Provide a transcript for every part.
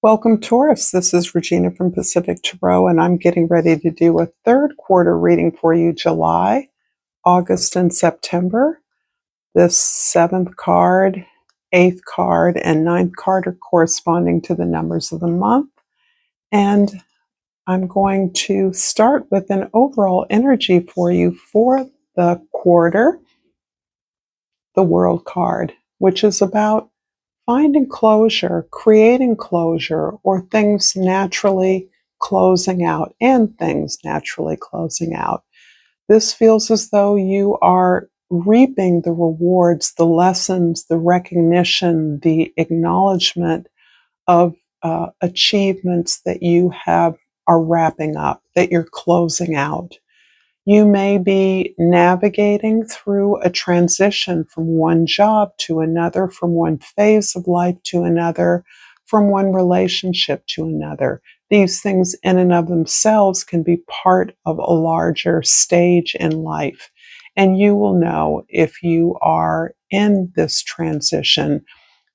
Welcome, Taurus. This is Regina from Pacific Tarot, and I'm getting ready to do a third quarter reading for you, July, August, and September. This 7th card, 8th card, and 9th card are corresponding to the numbers of the month. And I'm going to start with an overall energy for you for the quarter, the World card, which is about finding closure, creating closure, or things naturally closing out and things naturally closing out. This feels as though you are reaping the rewards, the lessons, the recognition, the acknowledgement of achievements that you are wrapping up, that you're closing out. You may be navigating through a transition from one job to another, from one phase of life to another, from one relationship to another. These things in and of themselves can be part of a larger stage in life. And you will know if you are in this transition,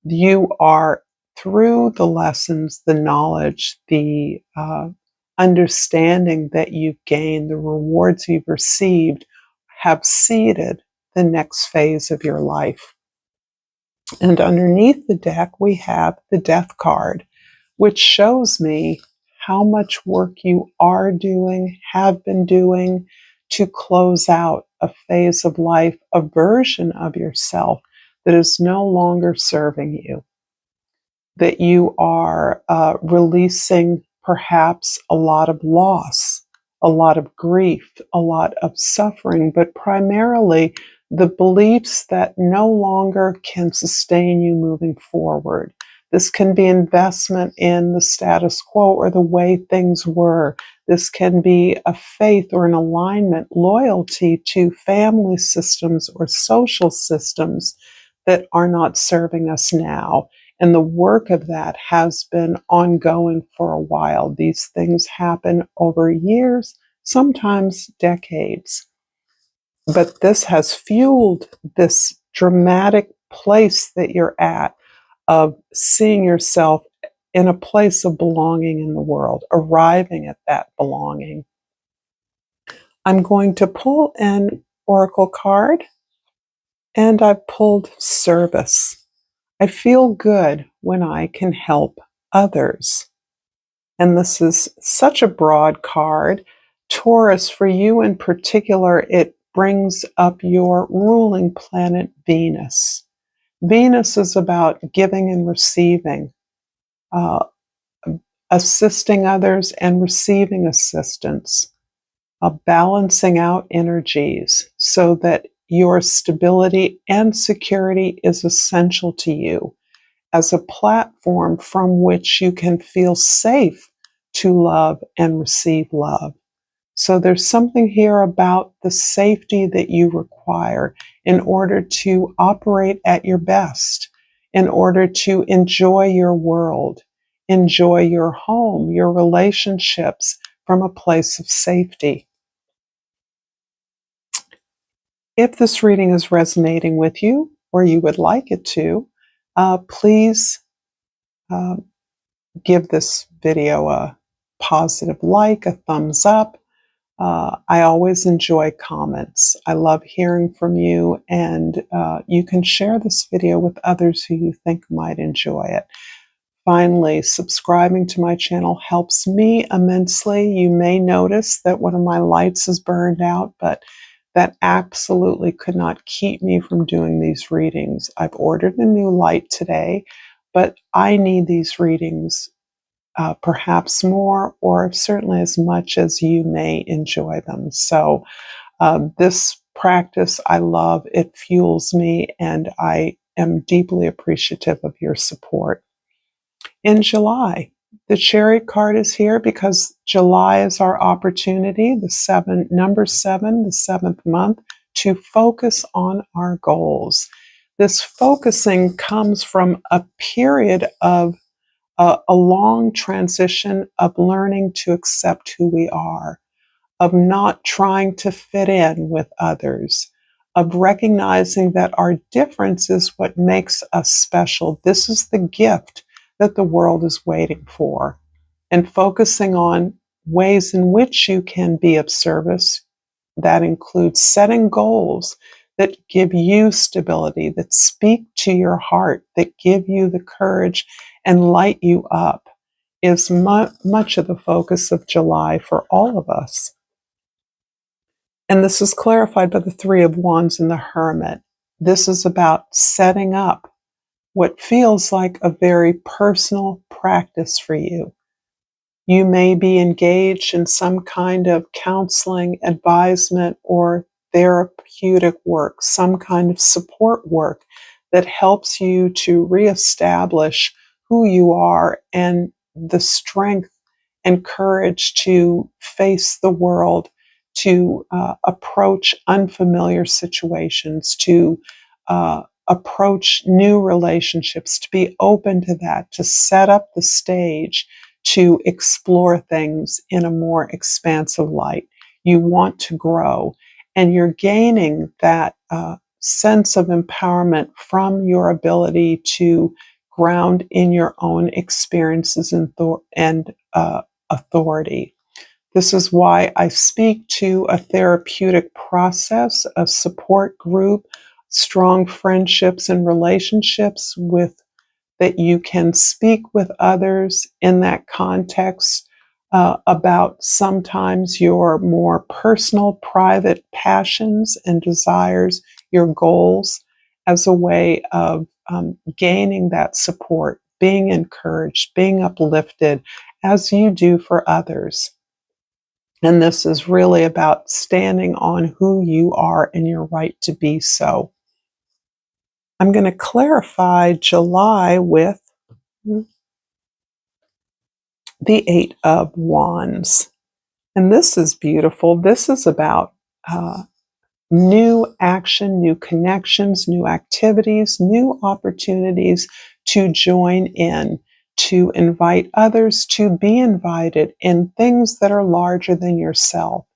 you are through the lessons, the knowledge, the understanding that you've gained, the rewards you've received, have seeded the next phase of your life. And underneath the deck, we have the Death card, which shows me how much work you are doing, have been doing to close out a phase of life, a version of yourself that is no longer serving you, that you are releasing perhaps a lot of loss, a lot of grief, a lot of suffering, but primarily the beliefs that no longer can sustain you moving forward. This can be investment in the status quo or the way things were. This can be a faith or an alignment, loyalty to family systems or social systems that are not serving us now. And the work of that has been ongoing for a while. These things happen over years, sometimes decades. But this has fueled this dramatic place that you're at of seeing yourself in a place of belonging in the world, arriving at that belonging. I'm going to pull an oracle card, and I've pulled service. I feel good when I can help others. And this is such a broad card. Taurus, for you in particular, it brings up your ruling planet, Venus. Venus is about giving and receiving, assisting others and receiving assistance, balancing out energies so that your stability and security is essential to you as a platform from which you can feel safe to love and receive love. So there's something here about the safety that you require in order to operate at your best, in order to enjoy your world, enjoy your home, your relationships from a place of safety. If this reading is resonating with you, or you would like it to, please give this video a positive like, a thumbs up. I always enjoy comments. I love hearing from you, and you can share this video with others who you think might enjoy it. Finally, subscribing to my channel helps me immensely. You may notice that one of my lights is burned out, but that absolutely could not keep me from doing these readings. I've ordered a new light today, but I need these readings perhaps more, or certainly as much as you may enjoy them. So this practice I love. It fuels me, and I am deeply appreciative of your support. In July, the Chariot card is here because July is our opportunity, number 7, the 7th month, to focus on our goals. This focusing comes from a period of a long transition of learning to accept who we are, of not trying to fit in with others, of recognizing that our difference is what makes us special. This is the gift that the world is waiting for, and focusing on ways in which you can be of service. That includes setting goals that give you stability, that speak to your heart, that give you the courage and light you up, is much of the focus of July for all of us. And this is clarified by the Three of Wands and the Hermit. This is about setting up what feels like a very personal practice for you. You may be engaged in some kind of counseling, advisement, or therapeutic work, some kind of support work that helps you to reestablish who you are and the strength and courage to face the world, to approach unfamiliar situations, to approach new relationships, to be open to that, to set up the stage to explore things in a more expansive light. You want to grow, and you're gaining that sense of empowerment from your ability to ground in your own experiences and authority. This is why I speak to a therapeutic process, a support group, strong friendships and relationships with that you can speak with others in that context about sometimes your more personal, private passions and desires, your goals, as a way of gaining that support, being encouraged, being uplifted, as you do for others. And this is really about standing on who you are and your right to be so. I'm going to clarify July with the Eight of Wands. And this is beautiful. This is about new action, new connections, new activities, new opportunities to join in, to invite others to be invited in things that are larger than yourself,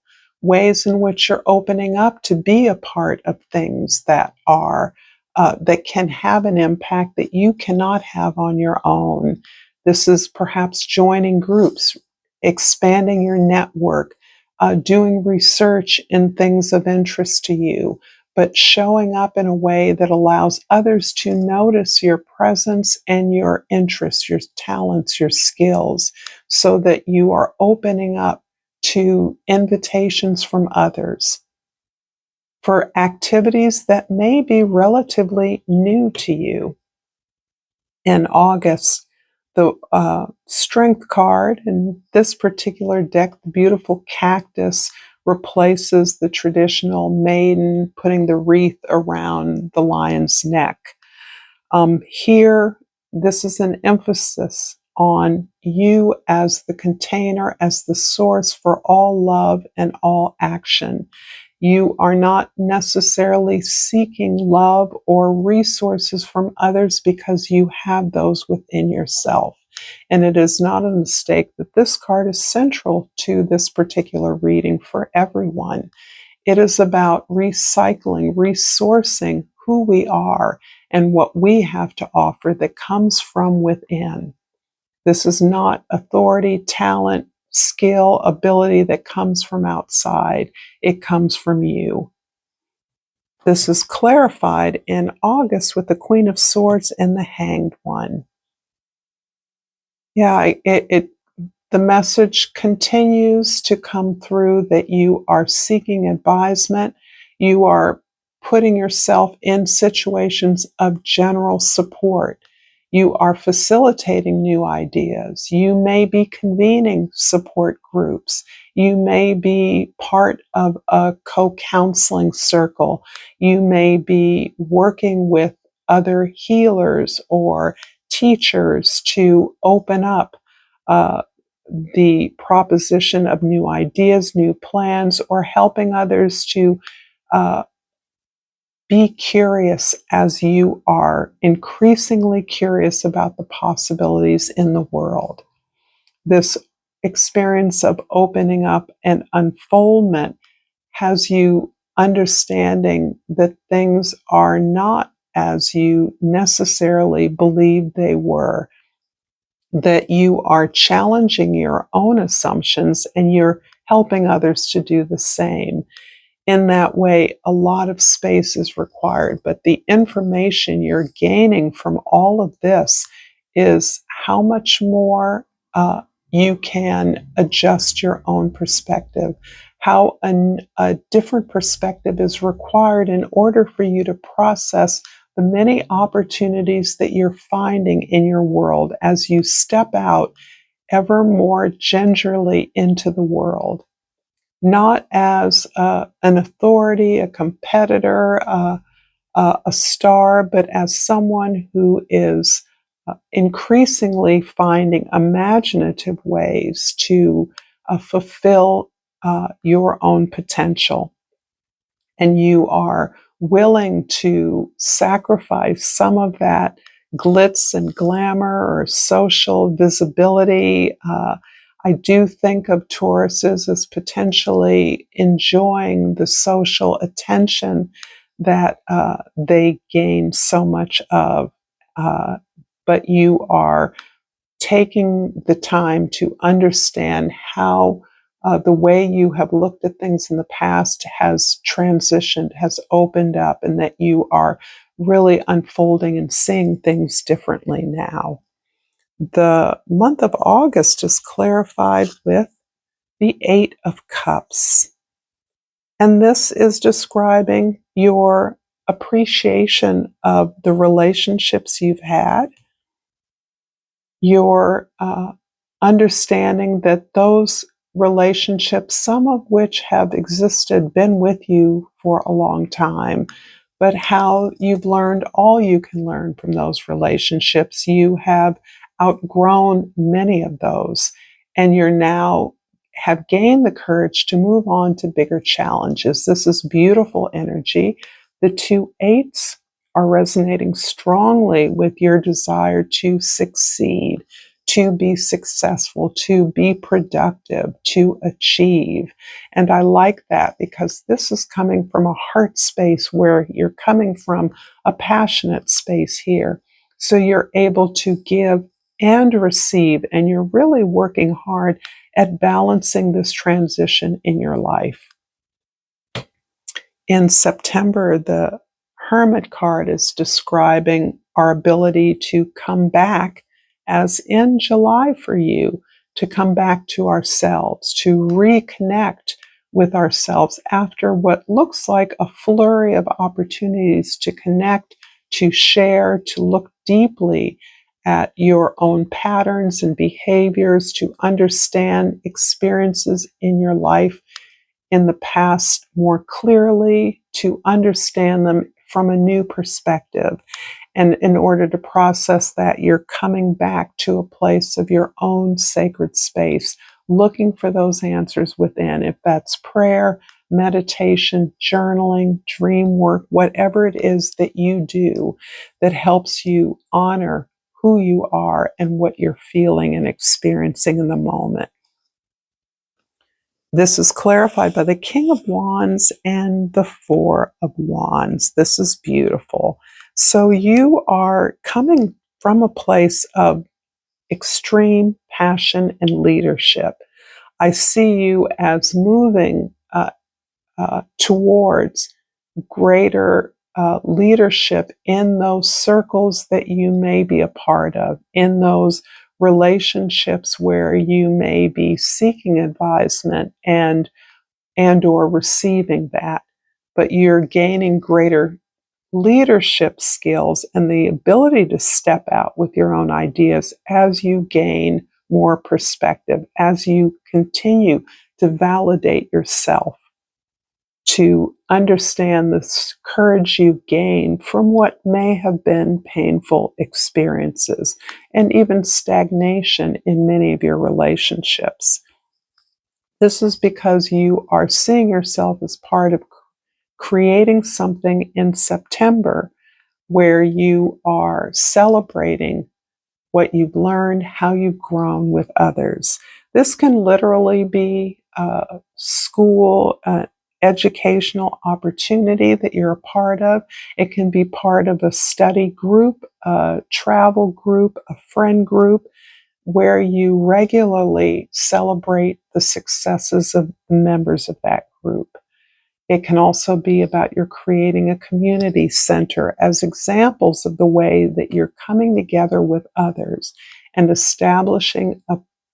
ways in which you're opening up to be a part of things that are that can have an impact that you cannot have on your own. This is perhaps joining groups, expanding your network, doing research in things of interest to you, but showing up in a way that allows others to notice your presence and your interests, your talents, your skills, so that you are opening up to invitations from others for activities that may be relatively new to you. In August, the Strength card in this particular deck, the beautiful cactus, replaces the traditional maiden putting the wreath around the lion's neck. Here, this is an emphasis on you as the container, as the source for all love and all action. You are not necessarily seeking love or resources from others because you have those within yourself. And it is not a mistake that this card is central to this particular reading for everyone. It is about recycling, resourcing who we are and what we have to offer that comes from within. This is not authority, talent, skill, ability that comes from outside. It comes from you. This is clarified in August with the Queen of Swords and the Hanged One. Yeah, the message continues to come through that you are seeking advisement. You are putting yourself in situations of general support. You are facilitating new ideas. You may be convening support groups. You may be part of a co-counseling circle. You may be working with other healers or teachers to open up the proposition of new ideas, new plans, or helping others to be curious as you are increasingly curious about the possibilities in the world. This experience of opening up and unfoldment has you understanding that things are not as you necessarily believed they were. that you are challenging your own assumptions and you're helping others to do the same. In that way, a lot of space is required, but the information you're gaining from all of this is how much more you can adjust your own perspective, how a different perspective is required in order for you to process the many opportunities that you're finding in your world as you step out ever more gingerly into the world. Not as an authority, a competitor, a star, but as someone who is increasingly finding imaginative ways to fulfill your own potential. And you are willing to sacrifice some of that glitz and glamour or social visibility. I do think of Tauruses as potentially enjoying the social attention that they gain so much of. But you are taking the time to understand how the way you have looked at things in the past has transitioned, has opened up, and that you are really unfolding and seeing things differently now. The month of August is clarified with the Eight of Cups. And this is describing your appreciation of the relationships you've had, your understanding that those relationships, some of which have existed, been with you for a long time, but how you've learned all you can learn from those relationships. You have outgrown many of those, and you're now have gained the courage to move on to bigger challenges. This is beautiful energy. The two eights are resonating strongly with your desire to succeed, to be successful, to be productive, to achieve. And I like that because this is coming from a heart space where you're coming from a passionate space here. So you're able to give and receive, and you're really working hard at balancing this transition in your life. In September, the Hermit card is describing our ability to come back, as in July for you, to come back to ourselves, to reconnect with ourselves after what looks like a flurry of opportunities to connect, to share, to look deeply at your own patterns and behaviors, to understand experiences in your life in the past more clearly, to understand them from a new perspective. And in order to process that, you're coming back to a place of your own sacred space, looking for those answers within. If that's prayer, meditation, journaling, dream work, whatever it is that you do that helps you honor who you are and what you're feeling and experiencing in the moment. This is clarified by the King of Wands and the Four of Wands. This is beautiful. So you are coming from a place of extreme passion and leadership. I see you as moving towards greater leadership in those circles that you may be a part of, in those relationships where you may be seeking advisement and or receiving that, but you're gaining greater leadership skills and the ability to step out with your own ideas as you gain more perspective, as you continue to validate yourself, to understand the courage you've gained from what may have been painful experiences and even stagnation in many of your relationships. This is because you are seeing yourself as part of creating something in September where you are celebrating what you've learned, how you've grown with others. This can literally be a school, educational opportunity that you're a part of. It can be part of a study group, a travel group, a friend group. where you regularly celebrate the successes of the members of that group. It can also be about your creating a community center as examples of the way that you're coming together with others and establishing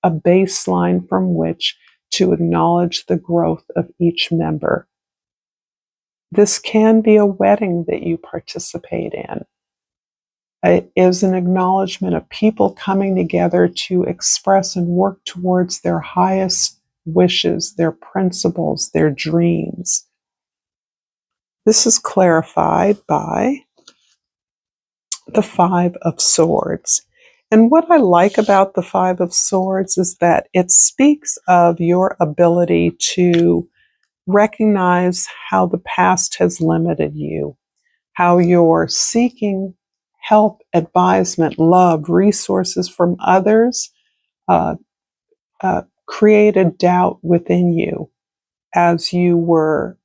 a baseline from which to acknowledge the growth of each member. This can be a wedding that you participate in. It is an acknowledgement of people coming together to express and work towards their highest wishes, their principles, their dreams. This is clarified by the Five of Swords. And what I like about the Five of Swords is that it speaks of your ability to recognize how the past has limited you, how you're seeking help, advisement, love, resources from others, created doubt within you as you were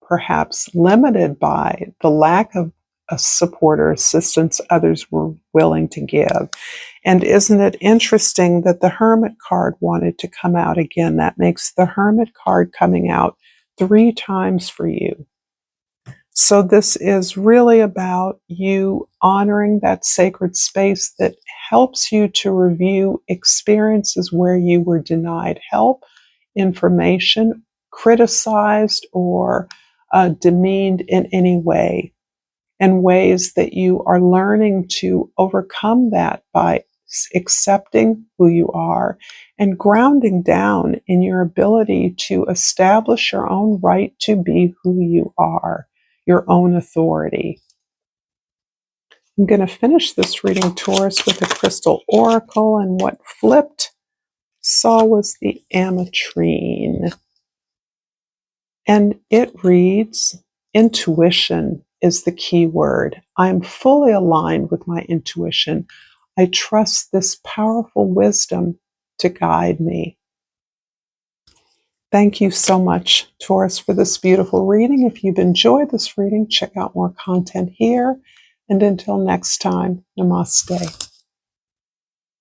perhaps limited by the lack of support or assistance others were willing to give. And isn't it interesting that the Hermit card wanted to come out again? That makes the Hermit card coming out 3 times for you. So this is really about you honoring that sacred space that helps you to review experiences where you were denied help, information, criticized, or demeaned in any way, and ways that you are learning to overcome that by accepting who you are and grounding down in your ability to establish your own right to be who you are, your own authority. I'm going to finish this reading, Taurus, with a crystal oracle, and what flipped saw was the ametrine. And it reads, intuition is the key word. I am fully aligned with my intuition. I trust this powerful wisdom to guide me. Thank you so much, Taurus, for this beautiful reading. If you've enjoyed this reading, check out more content here. And until next time, namaste.